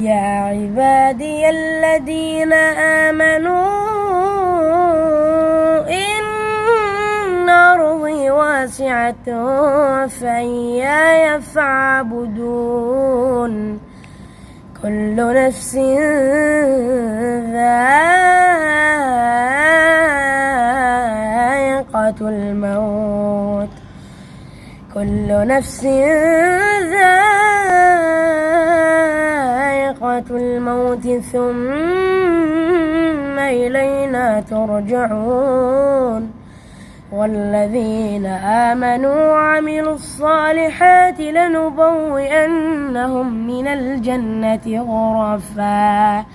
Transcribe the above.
يا عبادي الذين آمنوا إن أرضي واسعة فإياي فاعبدون كل نفس ذائقة الموت ثم إلينا ترجعون والذين آمنوا وعملوا الصالحات لنبوئنهم من الجنة غرفا